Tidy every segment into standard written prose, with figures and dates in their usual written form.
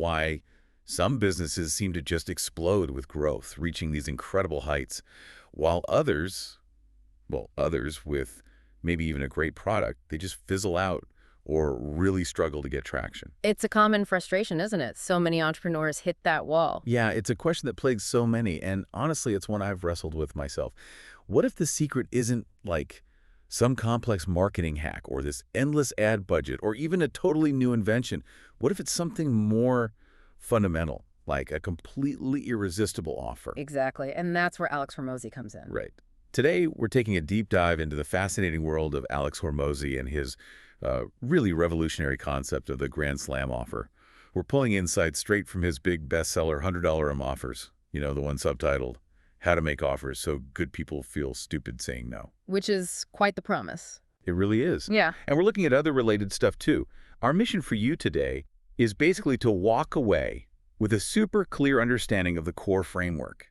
Why some businesses seem to just explode with growth, reaching these incredible heights, while others, well, others with maybe even a great product, they just fizzle out or really struggle to get traction. It's a common frustration, isn't it? So many entrepreneurs hit that wall. Yeah, it's a question that plagues so many, and honestly, it's one I've wrestled with myself. What if the secret isn't like some complex marketing hack or this endless ad budget or even a totally new invention? What if it's something more fundamental, like a completely irresistible offer? Exactly. And that's where Alex Hormozi comes in. Right. Today, we're taking a deep dive into the fascinating world of Alex Hormozi and his really revolutionary concept of the Grand Slam offer. We're pulling insights straight from his big bestseller, $100 offers, the one subtitled, How to Make Offers So Good People Feel Stupid Saying No. Which is quite the promise. It really is. Yeah. And we're looking at other related stuff too. Our mission for you today is basically to walk away with a super clear understanding of the core framework.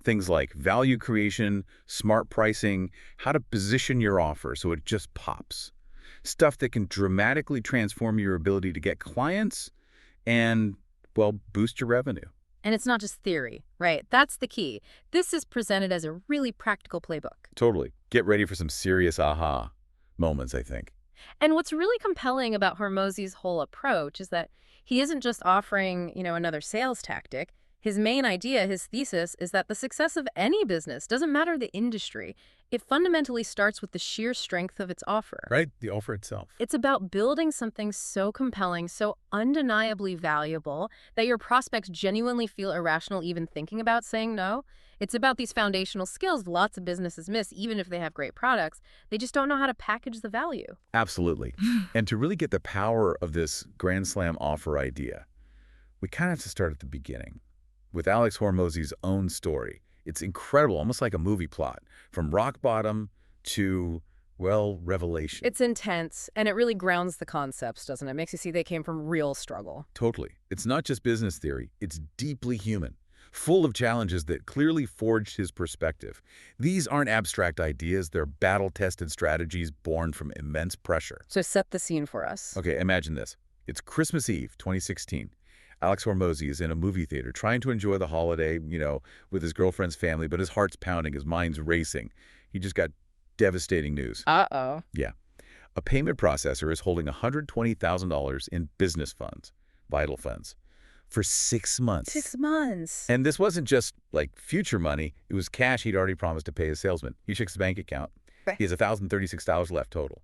Things like value creation, smart pricing, how to position your offer so it just pops. Stuff that can dramatically transform your ability to get clients and, well, boost your revenue. And it's not just theory, right? That's the key. This is presented as a really practical playbook. Totally. Get ready for some serious aha moments, I think. And what's really compelling about Hormozi's whole approach is that he isn't just offering, another sales tactic. His main idea, his thesis, is that the success of any business, doesn't matter the industry, it fundamentally starts with the sheer strength of its offer. Right, the offer itself. It's about building something so compelling, so undeniably valuable, that your prospects genuinely feel irrational even thinking about saying no. It's about these foundational skills lots of businesses miss, even if they have great products. They just don't know how to package the value. Absolutely. And to really get the power of this Grand Slam offer idea, we kind of have to start at the beginning with Alex Hormozi's own story. It's incredible, almost like a movie plot, from rock bottom to, well, revelation. It's intense, and it really grounds the concepts, doesn't it? Makes you see they came from real struggle. Totally. It's not just business theory. It's deeply human, full of challenges that clearly forged his perspective. These aren't abstract ideas. They're battle-tested strategies born from immense pressure. So set the scene for us. Okay, imagine this. It's Christmas Eve, 2016. Alex Hormozi is in a movie theater trying to enjoy the holiday, with his girlfriend's family, but his heart's pounding, his mind's racing. He just got devastating news. Uh-oh. Yeah. A payment processor is holding $120,000 in business funds, vital funds, for 6 months. 6 months. And this wasn't just, like, future money. It was cash he'd already promised to pay his salesman. He checks his bank account. He has $1,036 left total.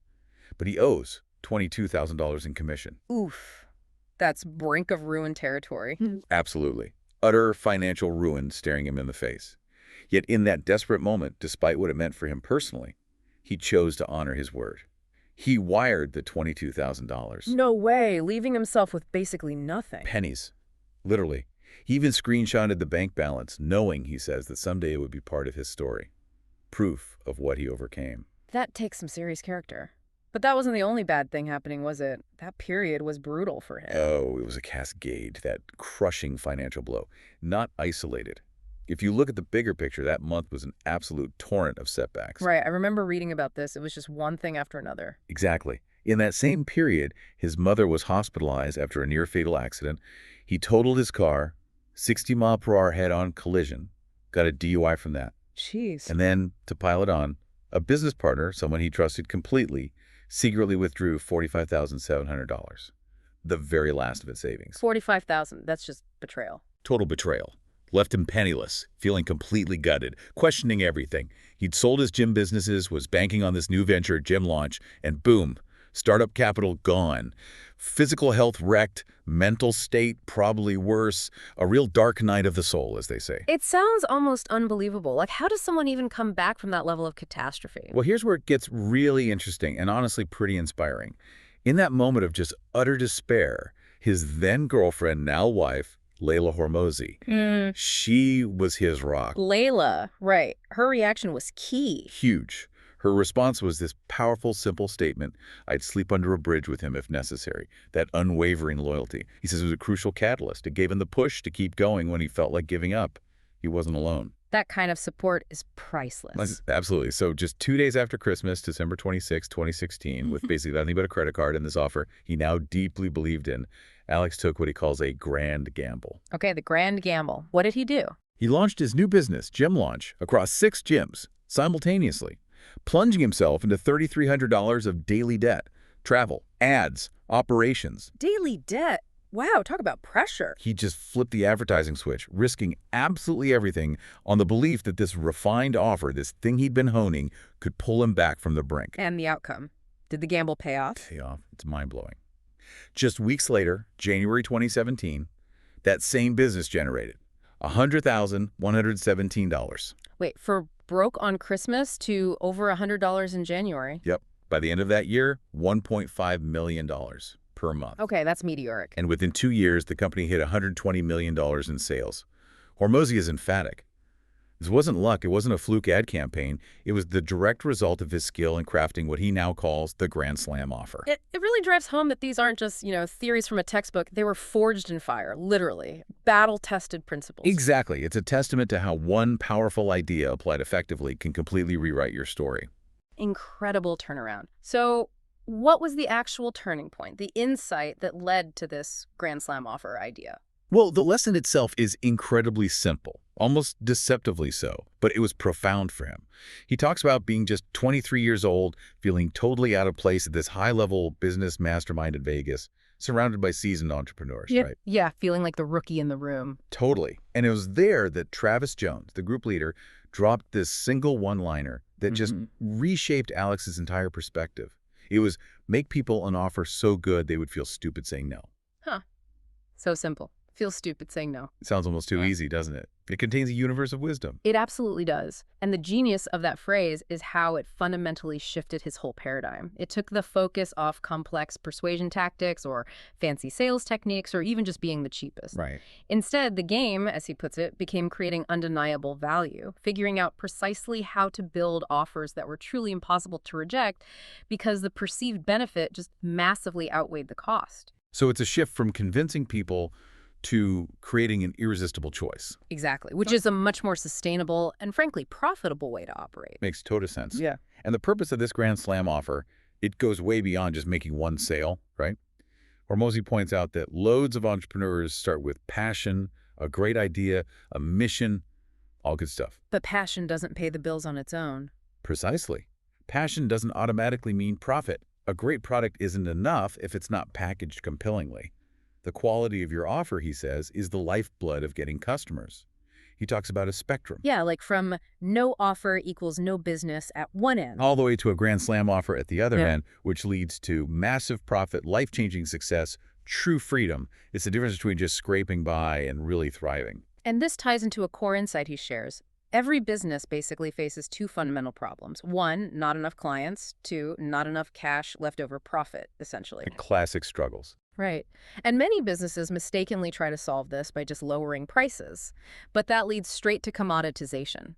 But he owes $22,000 in commission. Oof. That's brink of ruin territory. Absolutely. Utter financial ruin staring him in the face. Yet in that desperate moment, despite what it meant for him personally, he chose to honor his word. He wired the $22,000. No way, leaving himself with basically nothing. Pennies. Literally. He even screenshotted the bank balance, knowing, he says, that someday it would be part of his story. Proof of what he overcame. That takes some serious character. But that wasn't the only bad thing happening, was it? That period was brutal for him. Oh, it was a cascade, that crushing financial blow. Not isolated. If you look at the bigger picture, that month was an absolute torrent of setbacks. Right, I remember reading about this. It was just one thing after another. Exactly. In that same period, his mother was hospitalized after a near-fatal accident. He totaled his car, 60-mile-per-hour head-on collision, got a DUI from that. Jeez. And then, to pile it on, a business partner, someone he trusted completely, secretly withdrew $45,700, the very last of its savings. $45,000, that's just betrayal. Total betrayal. Left him penniless, feeling completely gutted, questioning everything. He'd sold his gym businesses, was banking on this new venture, gym launch, and boom, startup capital gone. Physical health wrecked, mental state probably worse, a real dark night of the soul, as they say. It sounds almost unbelievable. Like, how does someone even come back from that level of catastrophe? Well, here's where it gets really interesting and honestly pretty inspiring. In that moment of just utter despair, his then-girlfriend, now wife, Layla Hormozi, she was his rock. Layla, right. Her reaction was key. Huge. Her response was this powerful, simple statement, I'd sleep under a bridge with him if necessary, that unwavering loyalty. He says it was a crucial catalyst. It gave him the push to keep going when he felt like giving up. He wasn't alone. That kind of support is priceless. Absolutely. So just 2 days after Christmas, December 26, 2016, with basically nothing but a credit card and this offer he now deeply believed in, Alex took what he calls a grand gamble. Okay, the grand gamble. What did he do? He launched his new business, Gym Launch, across 6 gyms simultaneously, plunging himself into $3,300 of daily debt, travel, ads, operations. Daily debt. Wow, talk about pressure. He just flipped the advertising switch, risking absolutely everything on the belief that this refined offer, this thing he'd been honing, could pull him back from the brink. And the outcome? Did the gamble pay off? It's mind-blowing. Just weeks later, January 2017, that same business generated $100,117. Wait, for broke on Christmas to over $100 in January? Yep. By the end of that year, $1.5 million per month. Okay, that's meteoric. And within 2 years, the company hit $120 million in sales. Hormozi is emphatic. This wasn't luck. It wasn't a fluke ad campaign. It was the direct result of his skill in crafting what he now calls the Grand Slam offer. It really drives home that these aren't just, theories from a textbook. They were forged in fire, literally. Battle-tested principles. Exactly. It's a testament to how one powerful idea applied effectively can completely rewrite your story. Incredible turnaround. So what was the actual turning point, the insight that led to this Grand Slam offer idea? Well, the lesson itself is incredibly simple, almost deceptively so, but it was profound for him. He talks about being just 23 years old, feeling totally out of place at this high-level business mastermind in Vegas, surrounded by seasoned entrepreneurs, right? Yeah, feeling like the rookie in the room. Totally. And it was there that Travis Jones, the group leader, dropped this single one-liner that just reshaped Alex's entire perspective. It was make people an offer so good they would feel stupid saying no. Huh. So simple. Feels stupid saying no. It sounds almost too easy, doesn't it? It contains a universe of wisdom. It absolutely does. And the genius of that phrase is how it fundamentally shifted his whole paradigm. It took the focus off complex persuasion tactics or fancy sales techniques or even just being the cheapest. Right. Instead, the game, as he puts it, became creating undeniable value, figuring out precisely how to build offers that were truly impossible to reject because the perceived benefit just massively outweighed the cost. So it's a shift from convincing people to creating an irresistible choice. Exactly, which is a much more sustainable and, frankly, profitable way to operate. Makes total sense. Yeah. And the purpose of this Grand Slam offer, it goes way beyond just making one sale, right? Hormozi points out that loads of entrepreneurs start with passion, a great idea, a mission, all good stuff. But passion doesn't pay the bills on its own. Precisely. Passion doesn't automatically mean profit. A great product isn't enough if it's not packaged compellingly. The quality of your offer, he says, is the lifeblood of getting customers. He talks about a spectrum. Yeah, like from no offer equals no business at one end. All the way to a Grand Slam offer at the other end, which leads to massive profit, life-changing success, true freedom. It's the difference between just scraping by and really thriving. And this ties into a core insight he shares. Every business basically faces 2 fundamental problems. 1, not enough clients. 2, not enough cash left over profit, essentially. The classic struggles. Right. And many businesses mistakenly try to solve this by just lowering prices. But that leads straight to commoditization.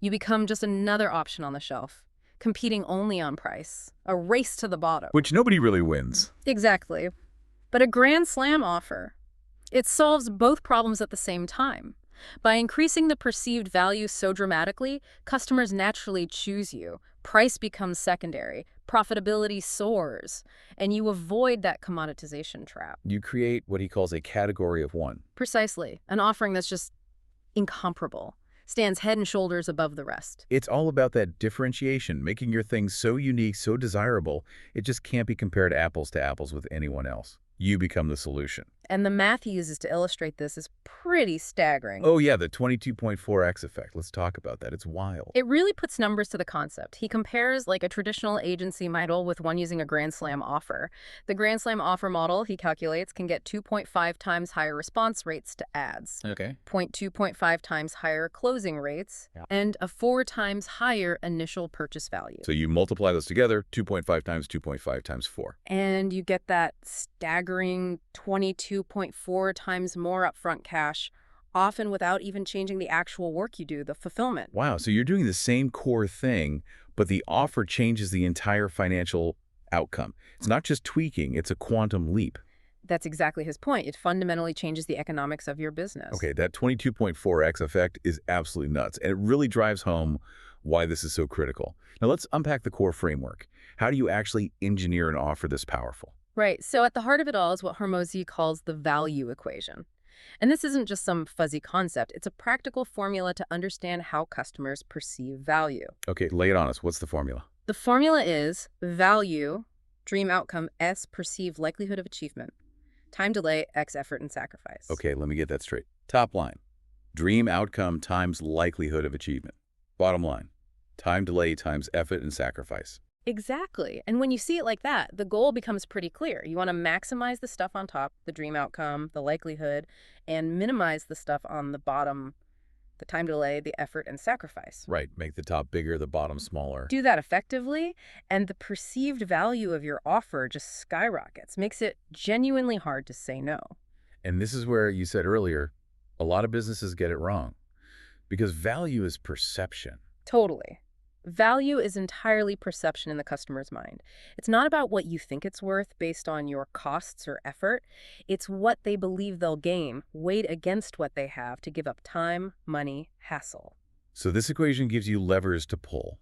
You become just another option on the shelf, competing only on price, a race to the bottom. Which nobody really wins. Exactly. But a Grand Slam offer, it solves both problems at the same time. By increasing the perceived value so dramatically, customers naturally choose you. Price becomes secondary. Profitability soars. And you avoid that commoditization trap. You create what he calls a category of one. Precisely. An offering that's just incomparable. Stands head and shoulders above the rest. It's all about that differentiation, making your thing so unique, so desirable, it just can't be compared apples to apples with anyone else. You become the solution. And the math he uses to illustrate this is pretty staggering. Oh yeah, the 22.4x effect. Let's talk about that. It's wild. It really puts numbers to the concept. He compares like a traditional agency model with one using a Grand Slam offer. The Grand Slam offer model, he calculates, can get 2.5 times higher response rates to ads. Okay. 2.5 times higher closing rates, and a 4 times higher initial purchase value. So you multiply those together, 2.5 times 2.5 times 4. And you get that staggering 22.4 times more upfront cash, often without even changing the actual work you do, the fulfillment. Wow, so you're doing the same core thing, but the offer changes the entire financial outcome. It's not just tweaking, it's a quantum leap. That's exactly his point. It fundamentally changes the economics of your business. Okay, that 22.4x effect is absolutely nuts, and it really drives home why this is so critical. Now let's unpack the core framework. How do you actually engineer an offer this powerful? Right. So at the heart of it all is what Hormozi calls the value equation. And this isn't just some fuzzy concept. It's a practical formula to understand how customers perceive value. Okay, lay it on us. What's the formula? The formula is value, dream outcome, S, perceived likelihood of achievement, time delay, X, effort and sacrifice. Okay, let me get that straight. Top line, dream outcome times likelihood of achievement. Bottom line, time delay times effort and sacrifice. Exactly. And when you see it like that, the goal becomes pretty clear. You want to maximize the stuff on top, the dream outcome, the likelihood, and minimize the stuff on the bottom, the time delay, the effort, and sacrifice. Right, make the top bigger, the bottom smaller. Do that effectively, and the perceived value of your offer just skyrockets, makes it genuinely hard to say no. And this is where you said earlier, a lot of businesses get it wrong. Because value is perception. Totally. Value is entirely perception in the customer's mind. It's not about what you think it's worth based on your costs or effort. It's what they believe they'll gain, weighed against what they have to give up time, money, hassle. So this equation gives you levers to pull,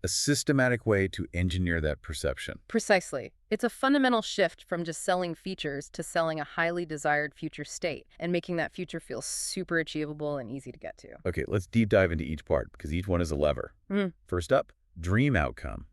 a systematic way to engineer that perception. Precisely. It's a fundamental shift from just selling features to selling a highly desired future state and making that future feel super achievable and easy to get to. Okay, let's deep dive into each part because each one is a lever. First up, dream outcome.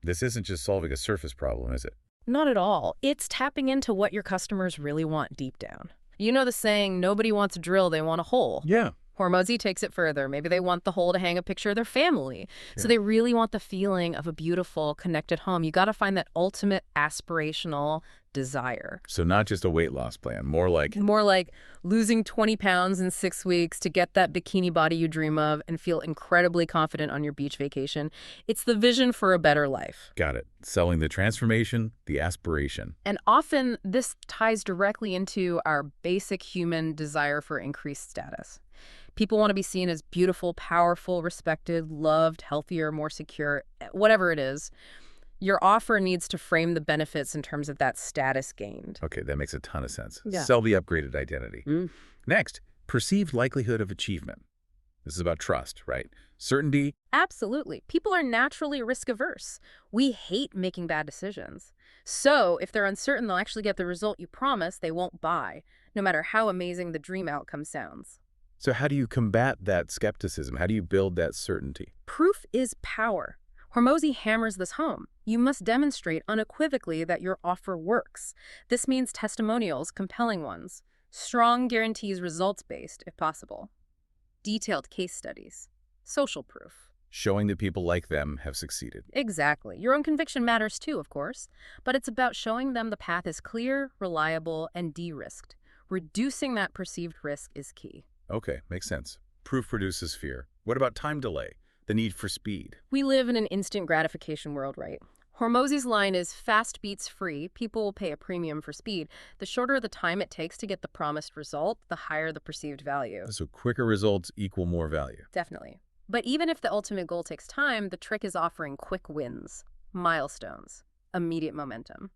This isn't just solving a surface problem, is it? Not at all. It's tapping into what your customers really want deep down. You know the saying, nobody wants a drill, they want a hole. Yeah. Hormozi takes it further. Maybe they want the hole to hang a picture of their family. Yeah. So they really want the feeling of a beautiful, connected home. You got to find that ultimate aspirational desire. So not just a weight loss plan, more like... More like losing 20 pounds in 6 weeks to get that bikini body you dream of and feel incredibly confident on your beach vacation. It's the vision for a better life. Got it. Selling the transformation, the aspiration. And often this ties directly into our basic human desire for increased status. People want to be seen as beautiful, powerful, respected, loved, healthier, more secure, whatever it is. Your offer needs to frame the benefits in terms of that status gained. Okay, that makes a ton of sense. Yeah. Sell the upgraded identity. Next, perceived likelihood of achievement. This is about trust, right? Certainty. Absolutely. People are naturally risk-averse. We hate making bad decisions. So if they're uncertain they'll actually get the result you promise, they won't buy, no matter how amazing the dream outcome sounds. So how do you combat that skepticism? How do you build that certainty? Proof is power. Hormozi hammers this home. You must demonstrate unequivocally that your offer works. This means testimonials, compelling ones. Strong guarantees, results-based, if possible. Detailed case studies. Social proof. Showing that people like them have succeeded. Exactly. Your own conviction matters too, of course. But it's about showing them the path is clear, reliable, and de-risked. Reducing that perceived risk is key. Okay, makes sense. Proof produces fear. What about time delay? The need for speed? We live in an instant gratification world, right? Hormozi's line is fast beats free. People will pay a premium for speed. The shorter the time it takes to get the promised result, the higher the perceived value. So quicker results equal more value. Definitely. But even if the ultimate goal takes time, the trick is offering quick wins, milestones, immediate momentum.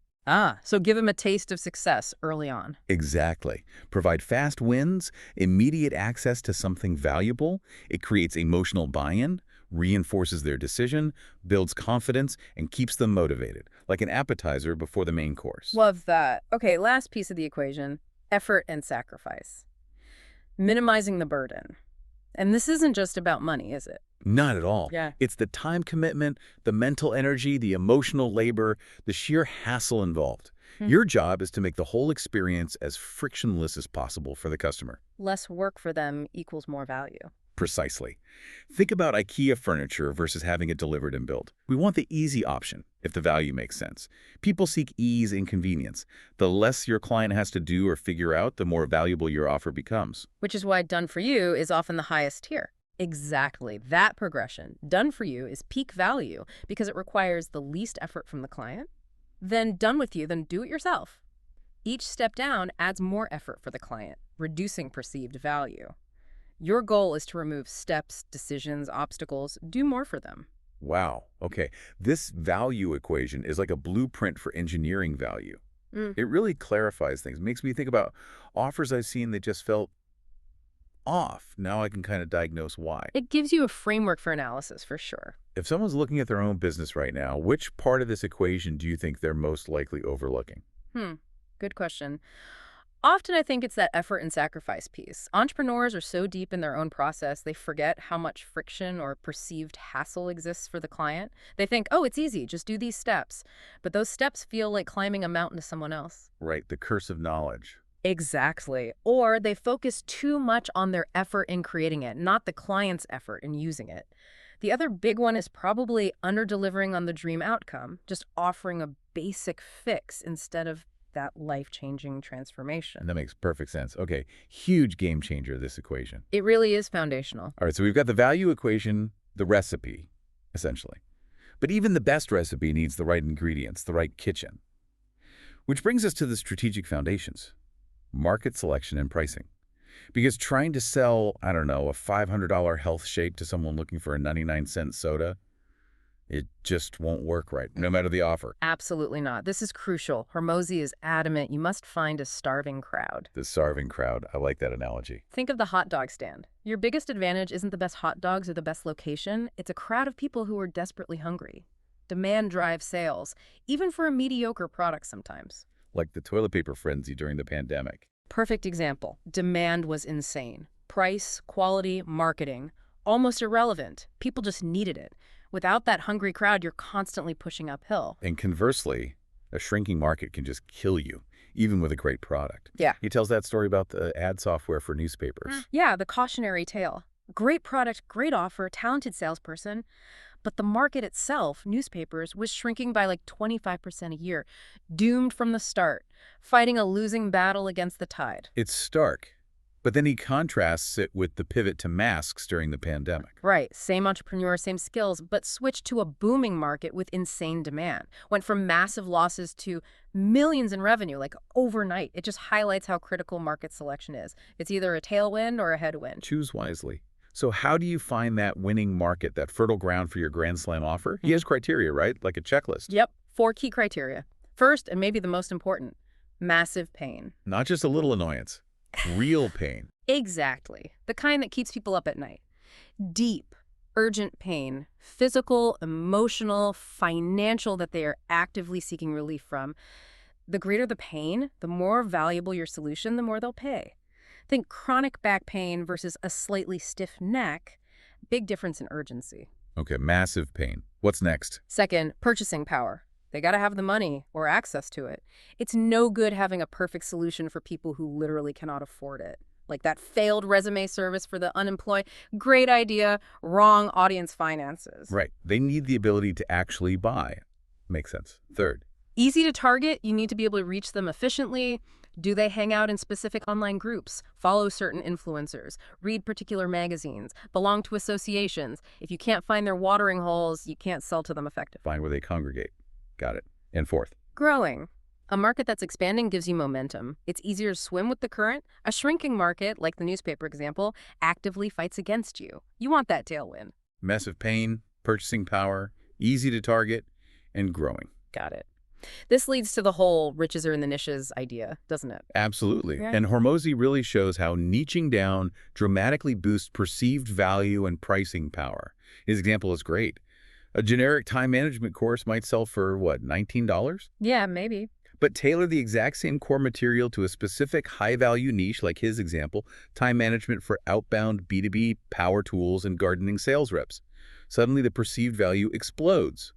So give them a taste of success early on. Exactly. Provide fast wins, immediate access to something valuable. It creates emotional buy-in, reinforces their decision, builds confidence, and keeps them motivated, like an appetizer before the main course. Love that. Okay, last piece of the equation, effort and sacrifice. Minimizing the burden. And this isn't just about money, is it? Not at all. Yeah. It's the time commitment, the mental energy, the emotional labor, the sheer hassle involved. Your job is to make the whole experience as frictionless as possible for the customer. Less work for them equals more value. Precisely. Think about IKEA furniture versus having it delivered and built. We want the easy option, if the value makes sense. People seek ease and convenience. The less your client has to do or figure out, the more valuable your offer becomes. Which is why done for you is often the highest tier. Exactly. That progression, done for you, is peak value because it requires the least effort from the client. Then done with you, then do it yourself. Each step down adds more effort for the client, reducing perceived value. Your goal is to remove steps, decisions, obstacles, do more for them. Wow. Okay. This value equation is like a blueprint for engineering value. It really clarifies things. Makes me think about offers I've seen that just felt off. Now I can kind of diagnose why. It gives you a framework for analysis, for sure. If someone's looking at their own business right now, which part of this equation do you think they're most likely overlooking? Good question. Often I think it's that effort and sacrifice piece. Entrepreneurs are so deep in their own process, they forget how much friction or perceived hassle exists for the client. They think, oh, it's easy, just do these steps. But those steps feel like climbing a mountain to someone else. Right, the curse of knowledge. Exactly. Or they focus too much on their effort in creating it, not the client's effort in using it. The other big one is probably under-delivering on the dream outcome, just offering a basic fix instead of that life-changing transformation. And that makes perfect sense. Okay, huge game changer, this equation. It really is foundational. All right, so we've got the value equation, the recipe, essentially. But even the best recipe needs the right ingredients, the right kitchen. Which brings us to the strategic foundations: market selection and pricing. Because trying to sell, I don't know, a $500 health shake to someone looking for a 99-cent soda, it just won't work right, no matter the offer. Absolutely not. This is crucial. Hormozi is adamant you must find a starving crowd. The starving crowd, I like that analogy. Think of the hot dog stand. Your biggest advantage isn't the best hot dogs or the best location. It's a crowd of people who are desperately hungry. Demand drives sales, even for a mediocre product sometimes. Like the toilet paper frenzy during the pandemic. Perfect example. Demand was insane. Price, quality, marketing, almost irrelevant. People just needed it. Without that hungry crowd, you're constantly pushing uphill. And conversely, a shrinking market can just kill you, even with a great product. Yeah. He tells that story about the ad software for newspapers. Yeah, the cautionary tale. Great product, great offer, talented salesperson. But the market itself, newspapers, was shrinking by like 25% a year. Doomed from the start. Fighting a losing battle against the tide. It's stark. But then he contrasts it with the pivot to masks during the pandemic. Right. Same entrepreneur, same skills, but switched to a booming market with insane demand. Went from massive losses to millions in revenue, like overnight. It just highlights how critical market selection is. It's either a tailwind or a headwind. Choose wisely. So how do you find that winning market, that fertile ground for your Grand Slam offer? He has criteria, right? Like a checklist. Yep. 4 key criteria. First, and maybe the most important, massive pain. Not just a little annoyance. Real pain. Exactly. The kind that keeps people up at night. Deep, urgent pain, physical, emotional, financial, that they are actively seeking relief from. The greater the pain, the more valuable your solution, the more they'll pay. Think chronic back pain versus a slightly stiff neck. Big difference in urgency. Okay, massive pain. What's next? Second, purchasing power. They got to have the money or access to it. It's no good having a perfect solution for people who literally cannot afford it. Like that failed resume service for the unemployed. Great idea, wrong audience finances. Right. They need the ability to actually buy. Makes sense. Third. Easy to target. You need to be able to reach them efficiently. Do they hang out in specific online groups, follow certain influencers, read particular magazines, belong to associations? If you can't find their watering holes, you can't sell to them effectively. Find where they congregate. Got it. And fourth. Growing. A market that's expanding gives you momentum. It's easier to swim with the current. A shrinking market, like the newspaper example, actively fights against you. You want that tailwind. Massive pain, purchasing power, easy to target, and growing. Got it. This leads to the whole riches are in the niches idea, doesn't it? Absolutely. Yeah. And Hormozi really shows how niching down dramatically boosts perceived value and pricing power. His example is great. A generic time management course might sell for, what, $19? Yeah, maybe. But tailor the exact same core material to a specific high-value niche, like his example, time management for outbound B2B power tools and gardening sales reps. Suddenly, the perceived value explodes.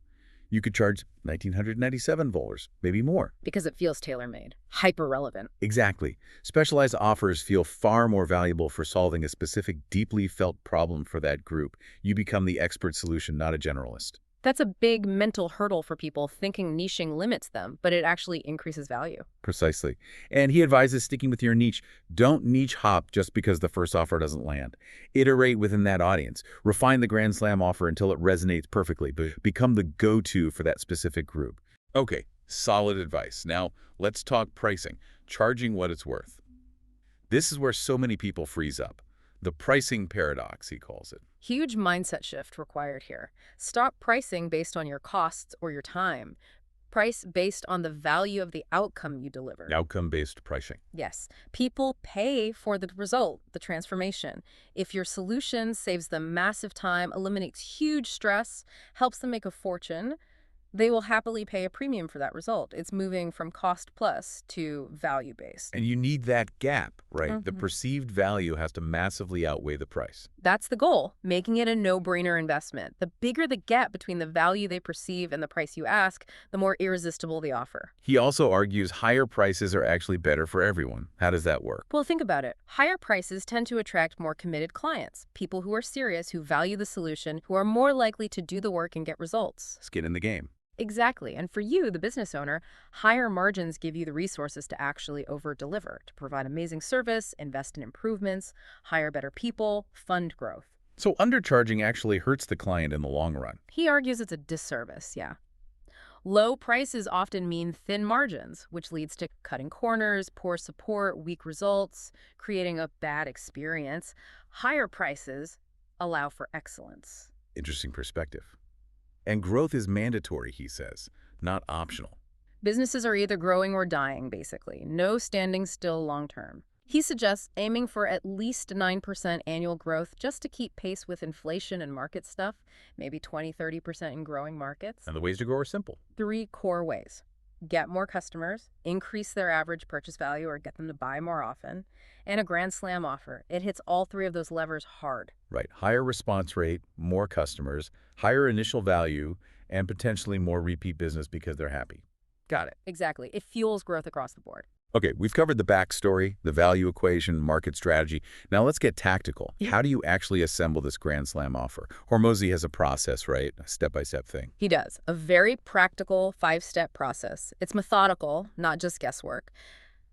You could charge $1,997, maybe more. Because it feels tailor-made, hyper-relevant. Exactly. Specialized offers feel far more valuable for solving a specific, deeply felt problem for that group. You become the expert solution, not a generalist. That's a big mental hurdle for people, thinking niching limits them, but it actually increases value. Precisely. And he advises sticking with your niche. Don't niche hop just because the first offer doesn't land. Iterate within that audience. Refine the Grand Slam offer until it resonates perfectly, but become the go-to for that specific group. Okay, solid advice. Now, let's talk pricing. Charging what it's worth. This is where so many people freeze up. The pricing paradox, he calls it. Huge mindset shift required here. Stop pricing based on your costs or your time. Price based on the value of the outcome you deliver. Outcome-based pricing. Yes. People pay for the result, the transformation. If your solution saves them massive time, eliminates huge stress, helps them make a fortune, they will happily pay a premium for that result. It's moving from cost plus to value based. And you need that gap, right? The Mhm. perceived value has to massively outweigh the price. That's the goal, making it a no-brainer investment. The bigger the gap between the value they perceive and the price you ask, the more irresistible the offer. He also argues higher prices are actually better for everyone. How does that work? Well, think about it. Higher prices tend to attract more committed clients, people who are serious, who value the solution, who are more likely to do the work and get results. Skin in the game. Exactly. And for you, the business owner, higher margins give you the resources to actually over-deliver, to provide amazing service, invest in improvements, hire better people, fund growth. So undercharging actually hurts the client in the long run. He argues it's a disservice, yeah. Low prices often mean thin margins, which leads to cutting corners, poor support, weak results, creating a bad experience. Higher prices allow for excellence. Interesting perspective. And growth is mandatory, he says, not optional. Businesses are either growing or dying, basically. No standing still long term. He suggests aiming for at least 9% annual growth just to keep pace with inflation and market stuff, maybe 20–30% in growing markets. And the ways to grow are simple. 3 core ways. Get more customers, increase their average purchase value or get them to buy more often, and a grand slam offer. It hits all 3 of those levers hard. Right. Higher response rate, more customers, higher initial value, and potentially more repeat business because they're happy. Got it. Exactly. It fuels growth across the board. Okay, we've covered the backstory, the value equation, market strategy. Now let's get tactical. Yeah. How do you actually assemble this Grand Slam offer? Hormozi has a process, right? A step-by-step thing. He does. A very practical 5-step process. It's methodical, not just guesswork.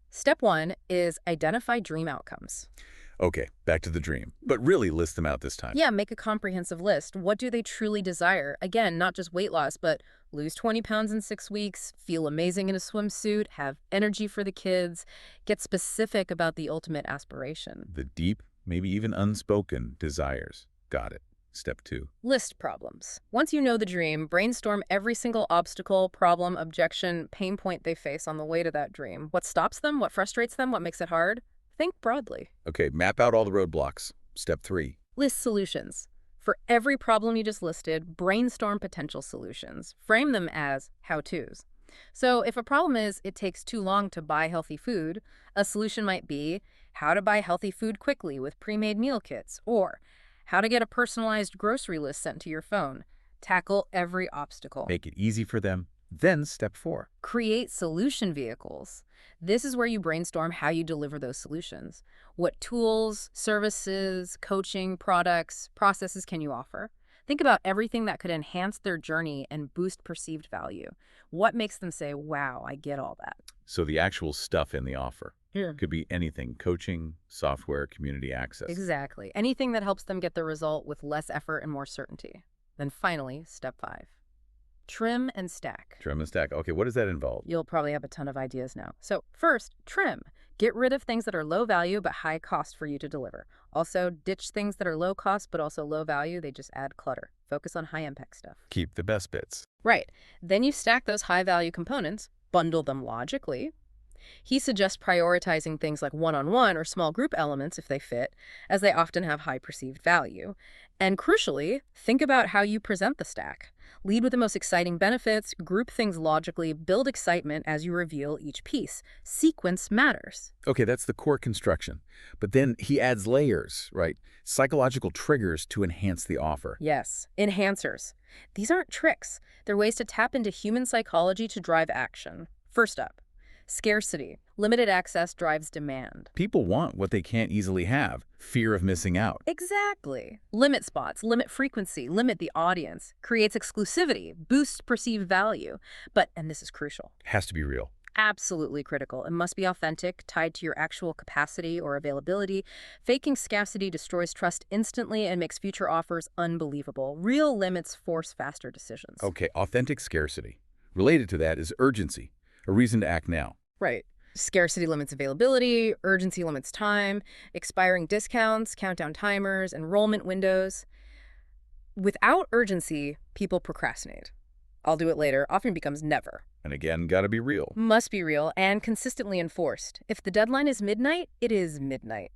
Step 1 is identify dream outcomes. Okay, back to the dream. But really list them out this time. Yeah, make a comprehensive list. What do they truly desire? Again, not just weight loss, but lose 20 pounds in 6 weeks, feel amazing in a swimsuit, have energy for the kids. Get specific about the ultimate aspiration. The deep, maybe even unspoken desires. Got it. Step 2. List problems. Once you know the dream, brainstorm every single obstacle, problem, objection, pain point they face on the way to that dream. What stops them? What frustrates them? What makes it hard? Think broadly. Okay, map out all the roadblocks. Step 3. List solutions. For every problem you just listed, brainstorm potential solutions. Frame them as how-tos. So if a problem is it takes too long to buy healthy food, a solution might be how to buy healthy food quickly with pre-made meal kits, or how to get a personalized grocery list sent to your phone. Tackle every obstacle. Make it easy for them. Then step 4. Create solution vehicles. This is where you brainstorm how you deliver those solutions. What tools, services, coaching, products, processes can you offer? Think about everything that could enhance their journey and boost perceived value. What makes them say, wow, I get all that? So the actual stuff in the offer. Yeah. Could be anything: coaching, software, community access. Exactly. Anything that helps them get the result with less effort and more certainty. Then finally, step 5. Trim and stack. Trim and stack. Okay, what does that involve? You'll probably have a ton of ideas now. So first, trim. Get rid of things that are low value but high cost for you to deliver. Also, ditch things that are low cost but also low value. They just add clutter. Focus on high impact stuff. Keep the best bits. Right. Then you stack those high value components, bundle them logically. He suggests prioritizing things like one-on-one or small group elements if they fit, as they often have high perceived value. And crucially, think about how you present the stack. Lead with the most exciting benefits, group things logically, build excitement as you reveal each piece. Sequence matters. Okay, that's the core construction. But then he adds layers, right? Psychological triggers to enhance the offer. Yes, enhancers. These aren't tricks. They're ways to tap into human psychology to drive action. First up, scarcity. Limited access drives demand. People want what they can't easily have. Fear of missing out. Exactly. Limit spots, limit frequency, limit the audience. Creates exclusivity, boosts perceived value. But, and this is crucial, Has to be real. absolutely critical. It must be authentic, tied to your actual capacity or availability. Faking scarcity destroys trust instantly and makes future offers unbelievable. Real limits force faster decisions. Okay, authentic scarcity. Related to that is urgency, a reason to act now. Right. Scarcity limits availability, urgency limits time, expiring discounts, countdown timers, enrollment windows. Without urgency, people procrastinate. I'll do it later often becomes never. And again, gotta be real. Must be real and consistently enforced. If the deadline is midnight, it is midnight.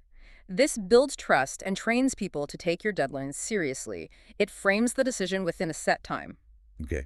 This builds trust and trains people to take your deadlines seriously. It frames the decision within a set time. Okay.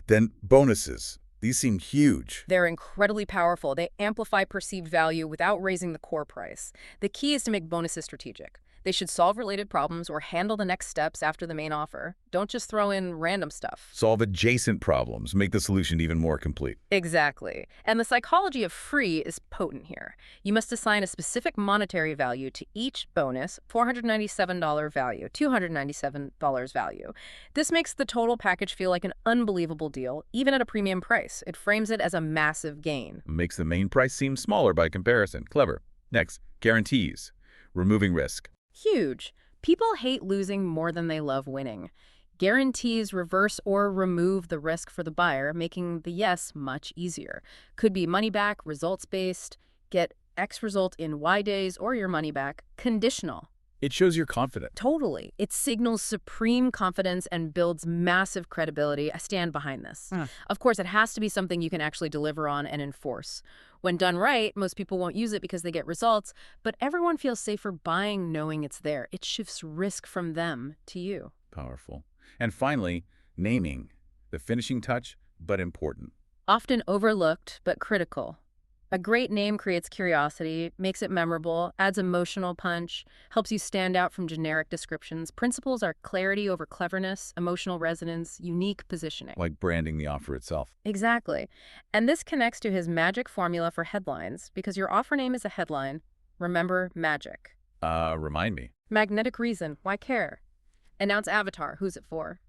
Then bonuses. These seem huge. They're incredibly powerful. They amplify perceived value without raising the core price. The key is to make bonuses strategic. They should solve related problems or handle the next steps after the main offer. Don't just throw in random stuff. Solve adjacent problems. Make the solution even more complete. Exactly. And the psychology of free is potent here. You must assign a specific monetary value to each bonus, $497 value, $297 value. This makes the total package feel like an unbelievable deal, even at a premium price. It frames it as a massive gain. Makes the main price seem smaller by comparison. Clever. Next, guarantees. Removing risk. Huge. People hate losing more than they love winning. Guarantees reverse or remove the risk for the buyer, making the yes much easier. Could be money back, results-based, get X result in Y days, or your money back. Conditional. It shows you're confident. Totally. It signals supreme confidence and builds massive credibility. I stand behind this. Of course, it has to be something you can actually deliver on and enforce. When done right, most people won't use it because they get results, but everyone feels safer buying knowing it's there. It shifts risk from them to you. Powerful. And finally, naming. The finishing touch, but important. Often overlooked, but critical. A great name creates curiosity, makes it memorable, adds emotional punch, helps you stand out from generic descriptions. Principles are clarity over cleverness, emotional resonance, unique positioning. Like branding the offer itself. Exactly. And this connects to his magic formula for headlines, because your offer name is a headline. Remember magic. Remind me. Magnetic reason, why care? Announce avatar, who's it for?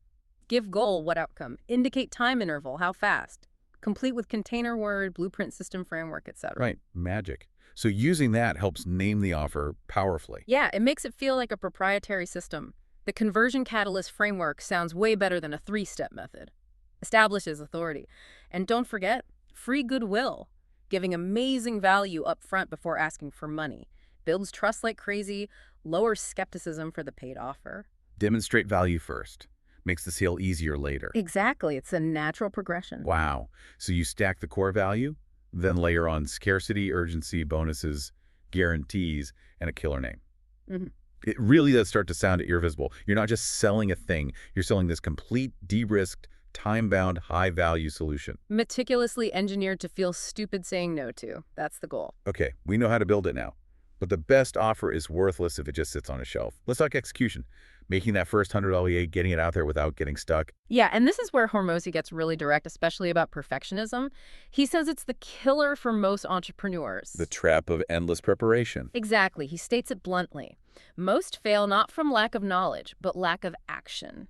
Give goal, what outcome? Indicate time interval, how fast? Complete with container word, blueprint system framework, etc. Right, magic. So using that helps name the offer powerfully. Yeah, it makes it feel like a proprietary system. The conversion catalyst framework sounds way better than a 3-step method. Establishes authority. And don't forget, free goodwill, giving amazing value up front before asking for money. Builds trust like crazy, lowers skepticism for the paid offer. Demonstrate value first. Makes the sale easier later. Exactly. It's a natural progression. Wow. So you stack the core value, then layer on scarcity, urgency, bonuses, guarantees, and a killer name. It really does start to sound irresistible. You're not just selling a thing. You're selling this complete, de-risked, time-bound, high-value solution. Meticulously engineered to feel stupid saying no to. That's the goal. Okay, we know how to build it now. But the best offer is worthless if it just sits on a shelf. Let's talk execution. Making that first $100 EA, getting it out there without getting stuck. Yeah, and this is where Hormozi gets really direct, especially about perfectionism. He says it's the killer for most entrepreneurs. The trap of endless preparation. Exactly. He states it bluntly. Most fail not from lack of knowledge, but lack of action.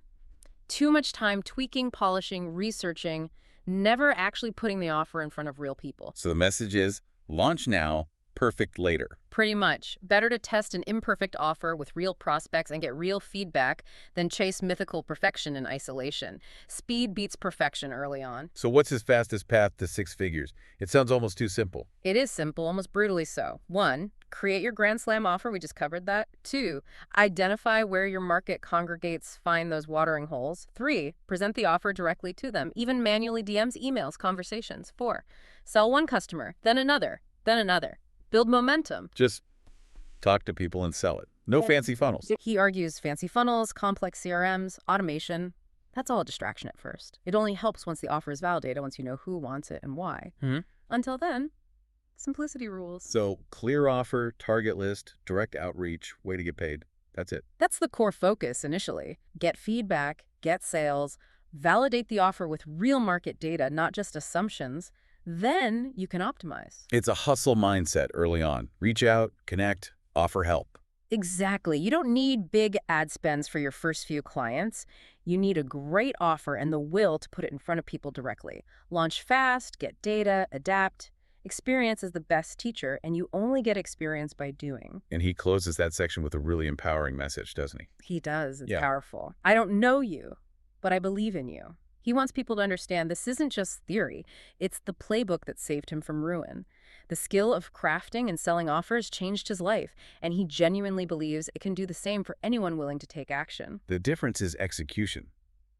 Too much time tweaking, polishing, researching, never actually putting the offer in front of real people. So the message is, launch now, perfect later. Pretty much. Better to test an imperfect offer with real prospects and get real feedback than chase mythical perfection in isolation. Speed beats perfection early on. So what's his fastest path to 6 figures? It sounds almost too simple. It is simple, almost brutally so. 1, create your Grand Slam offer. We just covered that. 2, identify where your market congregates, find those watering holes. 3, present the offer directly to them, even manually DMs, emails, conversations. 4, sell one customer, then another, then another. Build momentum. Just talk to people and sell it. No fancy funnels. He argues fancy funnels, complex CRMs, automation. That's all a distraction at first. It only helps once the offer is validated, once you know who wants it and why. Until then, simplicity rules. So clear offer, target list, direct outreach, way to get paid. That's it. That's the core focus initially. Get feedback, get sales, validate the offer with real market data, not just assumptions. Then you can optimize. It's a hustle mindset early on. Reach out, connect, offer help. Exactly. You don't need big ad spends for your first few clients. You need a great offer and the will to put it in front of people directly. Launch fast, get data, adapt. Experience is the best teacher, and you only get experience by doing. And he closes that section with a really empowering message, doesn't he? He does. It's powerful. I don't know you, but I believe in you. He wants people to understand this isn't just theory. It's the playbook that saved him from ruin. The skill of crafting and selling offers changed his life, and he genuinely believes it can do the same for anyone willing to take action. The difference is execution,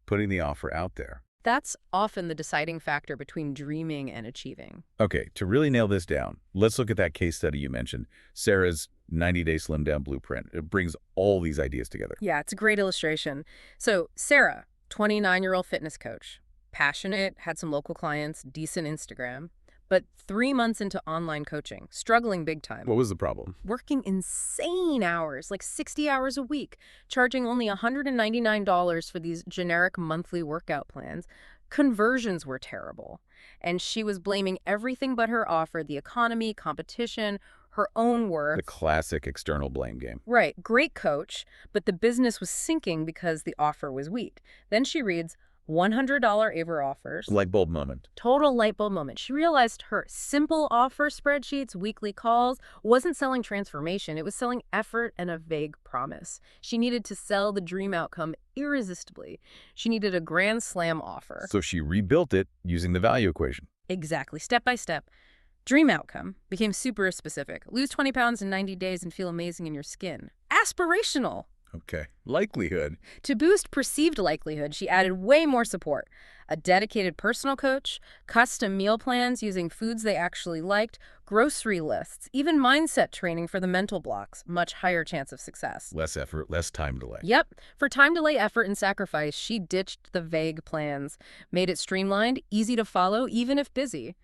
putting the offer out there. That's often the deciding factor between dreaming and achieving. Okay, to really nail this down, let's look at that case study you mentioned, Sarah's 90-day slim down blueprint. It brings all these ideas together. Yeah, it's a great illustration. So, Sarah, 29-year-old fitness coach, passionate, had some local clients, decent Instagram, but 3 months into online coaching, struggling big time. What was the problem? Working insane hours, like 60 hours a week, charging only $199 for these generic monthly workout plans. Conversions were terrible, and she was blaming everything but her offer, the economy, competition, her own worth. The classic external blame game. Right, great coach, but the business was sinking because the offer was weak. Then she reads $100 Aver offers. Light bulb moment. Total light bulb moment. She realized her simple offer spreadsheets, weekly calls, wasn't selling transformation. It was selling effort and a vague promise. She needed to sell the dream outcome irresistibly. She needed a grand slam offer. So she rebuilt it using the value equation. Exactly, step by step. Dream outcome became super specific. Lose 20 pounds in 90 days and feel amazing in your skin. Aspirational. Okay. Likelihood. To boost perceived likelihood, she added way more support. A dedicated personal coach, custom meal plans using foods they actually liked, grocery lists, even mindset training for the mental blocks. Much higher chance of success. Less effort, less time delay. Yep. For time delay, effort, and sacrifice, she ditched the vague plans, made it streamlined, easy to follow, even if busy.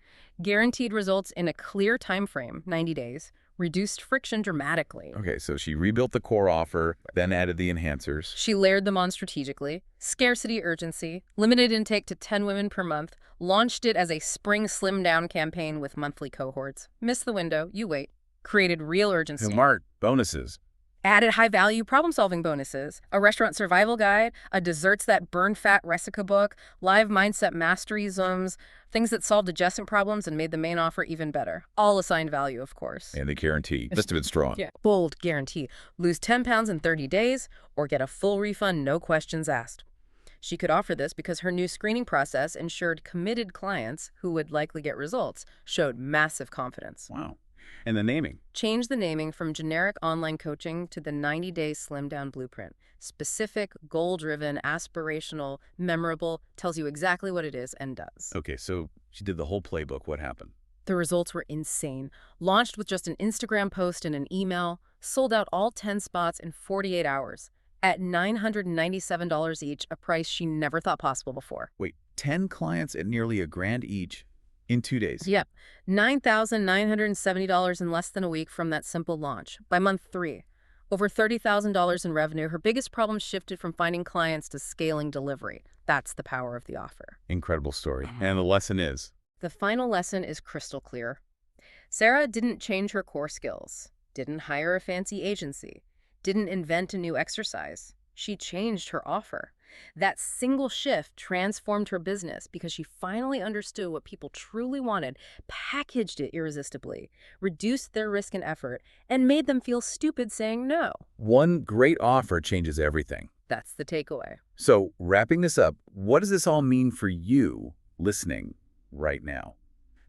Guaranteed results in a clear time frame, 90 days. Reduced friction dramatically. Okay, so she rebuilt the core offer, then added the enhancers. She layered them on strategically. Scarcity, urgency, limited intake to 10 women per month, launched it as a spring slim down campaign with monthly cohorts. Missed the window, you wait. Created real urgency. Smart. Bonuses. Added high-value problem-solving bonuses, a restaurant survival guide, a desserts that burn fat recipe book, live mindset mastery zooms, things that solved adjacent problems and made the main offer even better. All assigned value, of course. And the guarantee. Must have been strong. Yeah. Bold guarantee. Lose 10 pounds in 30 days or get a full refund, no questions asked. She could offer this because her new screening process ensured committed clients who would likely get results, showed massive confidence. Wow. And the naming. Change the naming from generic online coaching to the 90-day slim down blueprint. Specific, goal-driven, aspirational, memorable, tells you exactly what it is and does. Okay, so she did the whole playbook. What happened? The results were insane. Launched with just an Instagram post and an email, sold out all 10 spots in 48 hours at $997 each, a price she never thought possible before. Wait, 10 clients at nearly $1,000 each in 2 days? Yep, $9,970 in less than a week from that simple launch. By month 3, over $30,000 in revenue. Her biggest problem shifted from finding clients to scaling delivery. That's the power of the offer. Incredible story. And the lesson is? The final lesson is crystal clear. Sarah didn't change her core skills, didn't hire a fancy agency, didn't invent a new exercise. She changed her offer. That single shift transformed her business because she finally understood what people truly wanted, packaged it irresistibly, reduced their risk and effort, and made them feel stupid saying no. One great offer changes everything. That's the takeaway. So, wrapping this up, what does this all mean for you listening right now?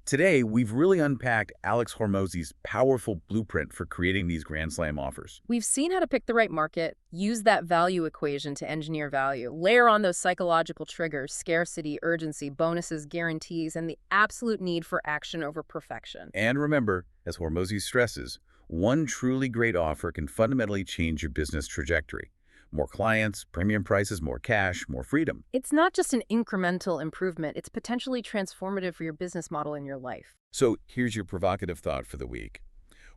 Today, we've really unpacked Alex Hormozi's powerful blueprint for creating these Grand Slam offers. We've seen how to pick the right market, use that value equation to engineer value, layer on those psychological triggers, scarcity, urgency, bonuses, guarantees, and the absolute need for action over perfection. And remember, as Hormozi stresses, one truly great offer can fundamentally change your business trajectory. More clients, premium prices, more cash, more freedom. It's not just an incremental improvement, it's potentially transformative for your business model and your life. So here's your provocative thought for the week.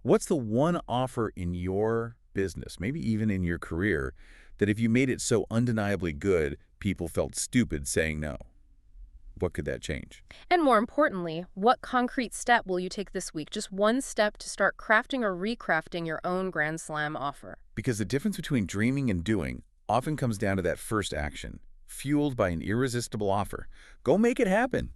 What's the one offer in your business, maybe even in your career, that if you made it so undeniably good, people felt stupid saying no? What could that change? And more importantly, what concrete step will you take this week? Just one step to start crafting or recrafting your own Grand Slam offer. Because the difference between dreaming and doing often comes down to that first action, fueled by an irresistible offer. Go make it happen.